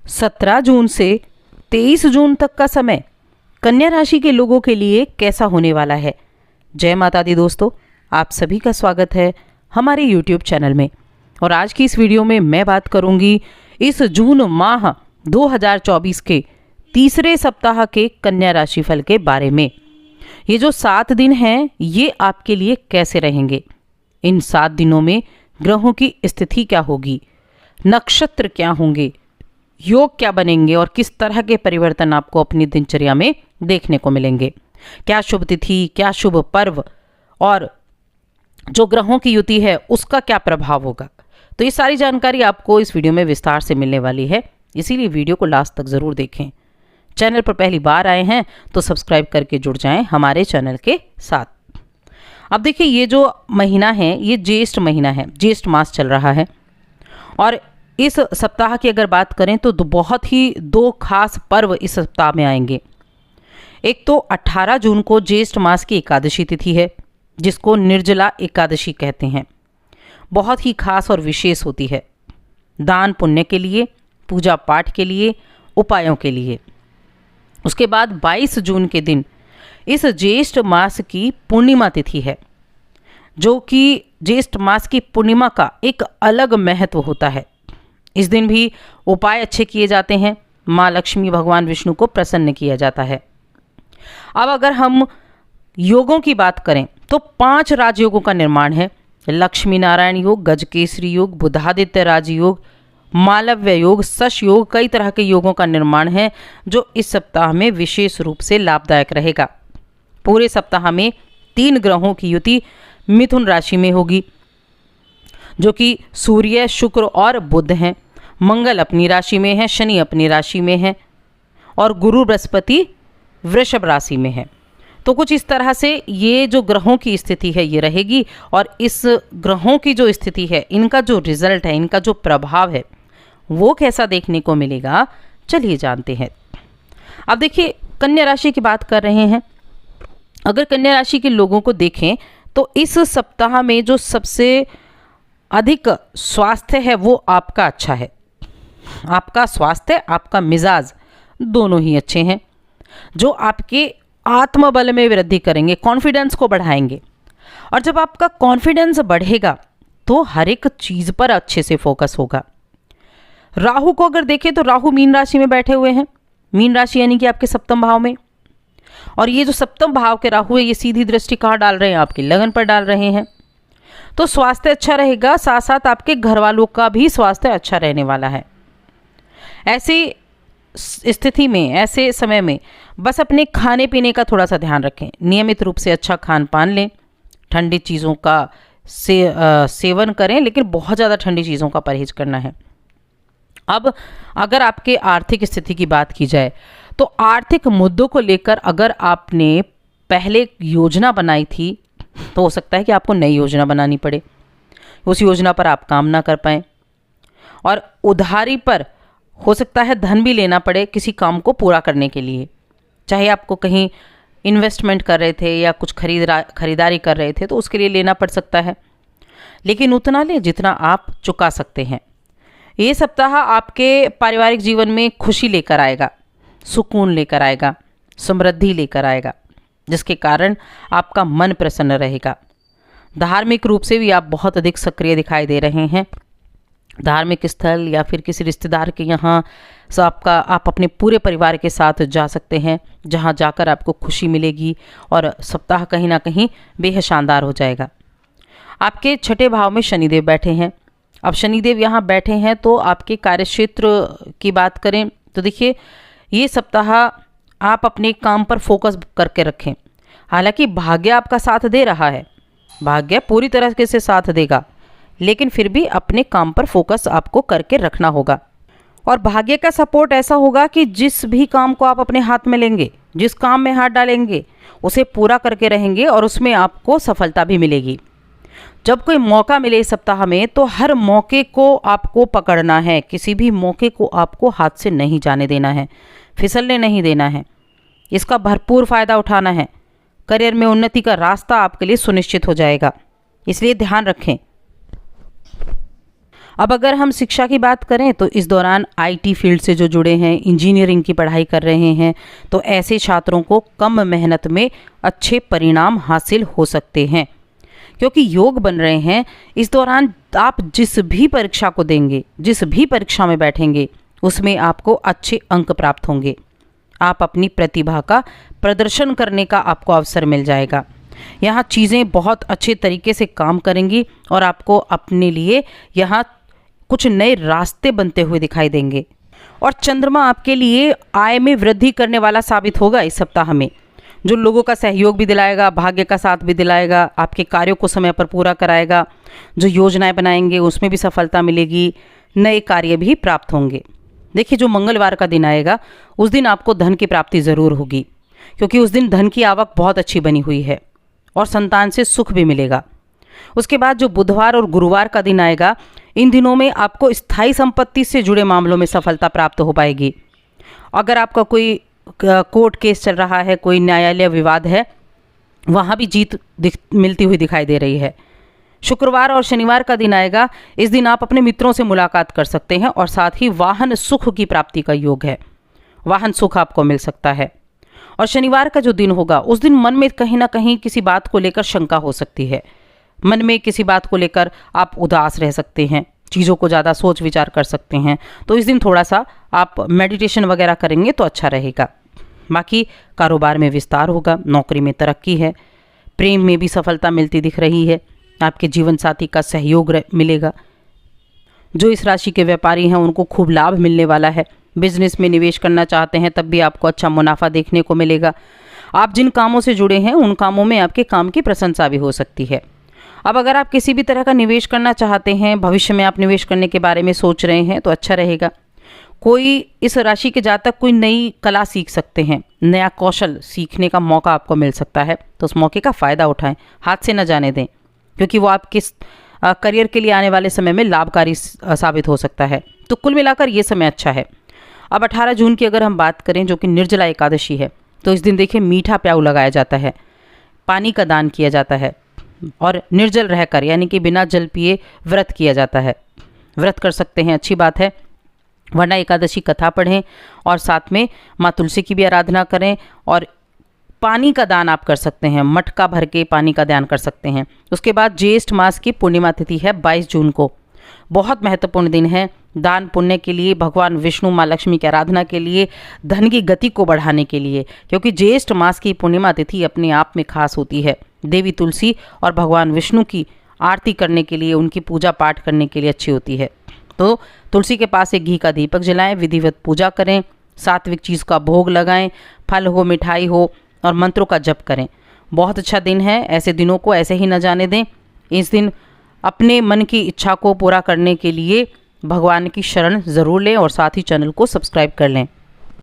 17 जून से 23 जून तक का समय कन्या राशि के लोगों के लिए कैसा होने वाला है। जय माता दी दोस्तों, आप सभी का स्वागत है हमारे YouTube चैनल में। और आज की इस वीडियो में मैं बात करूंगी इस जून माह 2024 के तीसरे सप्ताह के कन्या राशि फल के बारे में। ये जो 7 दिन हैं ये आपके लिए कैसे रहेंगे, इन 7 दिनों में ग्रहों की स्थिति क्या होगी, नक्षत्र क्या होंगे, योग क्या बनेंगे और किस तरह के परिवर्तन आपको अपनी दिनचर्या में देखने को मिलेंगे। क्या शुभ तिथि, क्या शुभ पर्व और जो ग्रहों की युति है उसका क्या प्रभाव होगा। तो ये सारी जानकारी आपको इस वीडियो में विस्तार से मिलने वाली है, इसीलिए वीडियो को लास्ट तक ज़रूर देखें। चैनल पर पहली बार आए हैं तो सब्सक्राइब करके जुड़ जाएं हमारे चैनल के साथ। अब देखिए, ये जो महीना है ये ज्येष्ठ महीना है, ज्येष्ठ मास चल रहा है। और इस सप्ताह की अगर बात करें तो बहुत ही 2 खास पर्व इस सप्ताह में आएंगे। एक तो 18 जून को ज्येष्ठ मास की एकादशी तिथि है, जिसको निर्जला एकादशी कहते हैं। बहुत ही खास और विशेष होती है, दान पुण्य के लिए, पूजा पाठ के लिए, उपायों के लिए। उसके बाद 22 जून के दिन इस ज्येष्ठ मास की पूर्णिमा तिथि है, जो कि ज्येष्ठ मास की पूर्णिमा का एक अलग महत्व होता है। इस दिन भी उपाय अच्छे किए जाते हैं, माँ लक्ष्मी भगवान विष्णु को प्रसन्न किया जाता है। अब अगर हम योगों की बात करें तो 5 राजयोगों का निर्माण है। लक्ष्मी नारायण योग, गजकेसरी योग, बुधादित्य राजयोग, मालव्य योग, शश योग, कई तरह के योगों का निर्माण है जो इस सप्ताह में विशेष रूप से लाभदायक रहेगा। पूरे सप्ताह में 3 ग्रहों की युति मिथुन राशि में होगी, जो कि सूर्य, शुक्र और बुध हैं। मंगल अपनी राशि में है, शनि अपनी राशि में है और गुरु बृहस्पति वृषभ राशि में है। तो कुछ इस तरह से ये जो ग्रहों की स्थिति है ये रहेगी। और इस ग्रहों की जो स्थिति है, इनका जो रिजल्ट है, इनका जो प्रभाव है वो कैसा देखने को मिलेगा, चलिए जानते हैं। अब देखिए, कन्या राशि की बात कर रहे हैं। अगर कन्या राशि के लोगों को देखें तो इस सप्ताह में जो सबसे अधिक स्वास्थ्य है वो आपका अच्छा है। आपका स्वास्थ्य, आपका मिजाज दोनों ही अच्छे हैं, जो आपके आत्मबल में वृद्धि करेंगे, कॉन्फिडेंस को बढ़ाएंगे। और जब आपका कॉन्फिडेंस बढ़ेगा तो हर एक चीज पर अच्छे से फोकस होगा। राहु को अगर देखें तो राहु मीन राशि में बैठे हुए हैं। मीन राशि यानी कि आपके सप्तम भाव में। और ये जो सप्तम भाव के राहु है ये सीधी दृष्टि कहाँ डाल रहे हैं, आपकी लगन पर डाल रहे हैं। तो स्वास्थ्य अच्छा रहेगा, साथ साथ आपके घर वालों का भी स्वास्थ्य अच्छा रहने वाला है। ऐसी स्थिति में, ऐसे समय में बस अपने खाने पीने का थोड़ा सा ध्यान रखें। नियमित रूप से अच्छा खान पान लें, ठंडी चीज़ों का सेवन करें, लेकिन बहुत ज़्यादा ठंडी चीज़ों का परहेज करना है। अब अगर आपके आर्थिक स्थिति की बात की जाए तो आर्थिक मुद्दों को लेकर अगर आपने पहले योजना बनाई थी तो हो सकता है कि आपको नई योजना बनानी पड़े, उस योजना पर आप काम ना कर पाएँ। और उधारी पर हो सकता है धन भी लेना पड़े किसी काम को पूरा करने के लिए। चाहे आपको कहीं इन्वेस्टमेंट कर रहे थे या कुछ खरीदारी कर रहे थे तो उसके लिए लेना पड़ सकता है, लेकिन उतना लें जितना आप चुका सकते हैं। ये सप्ताह आपके पारिवारिक जीवन में खुशी लेकर आएगा, सुकून लेकर आएगा, समृद्धि लेकर आएगा, जिसके कारण आपका मन प्रसन्न रहेगा। धार्मिक रूप से भी आप बहुत अधिक सक्रिय दिखाई दे रहे हैं। धार्मिक स्थल या फिर किसी रिश्तेदार के यहाँ आप अपने पूरे परिवार के साथ जा सकते हैं, जहाँ जाकर आपको खुशी मिलेगी और सप्ताह कहीं ना कहीं बेहद शानदार हो जाएगा। आपके 6ठे भाव में शनिदेव बैठे हैं। अब शनिदेव यहाँ बैठे हैं तो आपके कार्यक्षेत्र की बात करें तो देखिए, ये सप्ताह आप अपने काम पर फोकस करके रखें। हालांकि भाग्य आपका साथ दे रहा है, भाग्य पूरी तरह से साथ देगा, लेकिन फिर भी अपने काम पर फोकस आपको करके रखना होगा। और भाग्य का सपोर्ट ऐसा होगा कि जिस भी काम को आप अपने हाथ में लेंगे, जिस काम में हाथ डालेंगे, उसे पूरा करके रहेंगे और उसमें आपको सफलता भी मिलेगी। जब कोई मौका मिले इस सप्ताह में तो हर मौके को आपको पकड़ना है। किसी भी मौके को आपको हाथ से नहीं जाने देना है, फिसलने नहीं देना है, इसका भरपूर फ़ायदा उठाना है। करियर में उन्नति का रास्ता आपके लिए सुनिश्चित हो जाएगा, इसलिए ध्यान रखें। अब अगर हम शिक्षा की बात करें तो इस दौरान आईटी फील्ड से जो जुड़े हैं, इंजीनियरिंग की पढ़ाई कर रहे हैं, तो ऐसे छात्रों को कम मेहनत में अच्छे परिणाम हासिल हो सकते हैं। क्योंकि योग बन रहे हैं, इस दौरान आप जिस भी परीक्षा को देंगे, जिस भी परीक्षा में बैठेंगे, उसमें आपको अच्छे अंक प्राप्त होंगे। आप अपनी प्रतिभा का प्रदर्शन करने का आपको अवसर मिल जाएगा। यहाँ चीज़ें बहुत अच्छे तरीके से काम करेंगी और आपको अपने लिए यहाँ कुछ नए रास्ते बनते हुए दिखाई देंगे। और चंद्रमा आपके लिए आय में वृद्धि करने वाला साबित होगा इस सप्ताह में, जो लोगों का सहयोग भी दिलाएगा, भाग्य का साथ भी दिलाएगा, आपके कार्यों को समय पर पूरा कराएगा। जो योजनाएं बनाएंगे उसमें भी सफलता मिलेगी, नए कार्य भी प्राप्त होंगे। देखिए, जो मंगलवार का दिन आएगा उस दिन आपको धन की प्राप्ति ज़रूर होगी, क्योंकि उस दिन धन की आवक बहुत अच्छी बनी हुई है और संतान से सुख भी मिलेगा। उसके बाद जो बुधवार और गुरुवार का दिन आएगा, इन दिनों में आपको स्थायी संपत्ति से जुड़े मामलों में सफलता प्राप्त हो पाएगी। अगर आपका कोई कोर्ट केस चल रहा है, कोई न्यायालय विवाद है, वहाँ भी जीत मिलती हुई दिखाई दे रही है। शुक्रवार और शनिवार का दिन आएगा, इस दिन आप अपने मित्रों से मुलाकात कर सकते हैं और साथ ही वाहन सुख की प्राप्ति का योग है। वाहन सुख आपको मिल सकता है। और शनिवार का जो दिन होगा उस दिन मन में कहीं ना कहीं किसी बात को लेकर शंका हो सकती है। मन में किसी बात को लेकर आप उदास रह सकते हैं, चीज़ों को ज़्यादा सोच विचार कर सकते हैं। तो इस दिन थोड़ा सा आप मेडिटेशन वगैरह करेंगे तो अच्छा रहेगा। बाकी कारोबार में विस्तार होगा, नौकरी में तरक्की है, प्रेम में भी सफलता मिलती दिख रही है, आपके जीवन साथी का सहयोग मिलेगा। जो इस राशि के व्यापारी हैं उनको खूब लाभ मिलने वाला है। बिजनेस में निवेश करना चाहते हैं तब भी आपको अच्छा मुनाफा देखने को मिलेगा। आप जिन कामों से जुड़े हैं उन कामों में आपके काम की प्रशंसा भी हो सकती है। अब अगर आप किसी भी तरह का निवेश करना चाहते हैं, भविष्य में आप निवेश करने के बारे में सोच रहे हैं, तो अच्छा रहेगा। कोई इस राशि के जातक कोई नई कला सीख सकते हैं, नया कौशल सीखने का मौका आपको मिल सकता है, तो उस मौके का फ़ायदा उठाएं, हाथ से न जाने दें, क्योंकि वो आपके करियर के लिए आने वाले समय में लाभकारी साबित हो सकता है। तो कुल मिलाकर ये समय अच्छा है। अब 18 जून की अगर हम बात करें, जो कि निर्जला एकादशी है, तो इस दिन देखिए मीठा प्याऊ लगाया जाता है, पानी का दान किया जाता है और निर्जल रहकर यानी कि बिना जल पिए व्रत किया जाता है। व्रत कर सकते हैं, अच्छी बात है। वरना एकादशी कथा पढ़ें और साथ में माँ तुलसी की भी आराधना करें और पानी का दान आप कर सकते हैं, मटका भर के पानी का दान कर सकते हैं। उसके बाद ज्येष्ठ मास की पूर्णिमा तिथि है 22 जून को, बहुत महत्वपूर्ण दिन है दान पुण्य के लिए, भगवान विष्णु माँ लक्ष्मी की आराधना के लिए, धन की गति को बढ़ाने के लिए, क्योंकि ज्येष्ठ मास की पूर्णिमा तिथि अपने आप में खास होती है। देवी तुलसी और भगवान विष्णु की आरती करने के लिए, उनकी पूजा पाठ करने के लिए अच्छी होती है। तो तुलसी के पास एक घी का दीपक जलाएं, विधिवत पूजा करें, सात्विक चीज़ का भोग लगाएं, फल हो, मिठाई हो और मंत्रों का जप करें। बहुत अच्छा दिन है, ऐसे दिनों को ऐसे ही न जाने दें। इस दिन अपने मन की इच्छा को पूरा करने के लिए भगवान की शरण ज़रूर लें और साथ ही चैनल को सब्सक्राइब कर लें।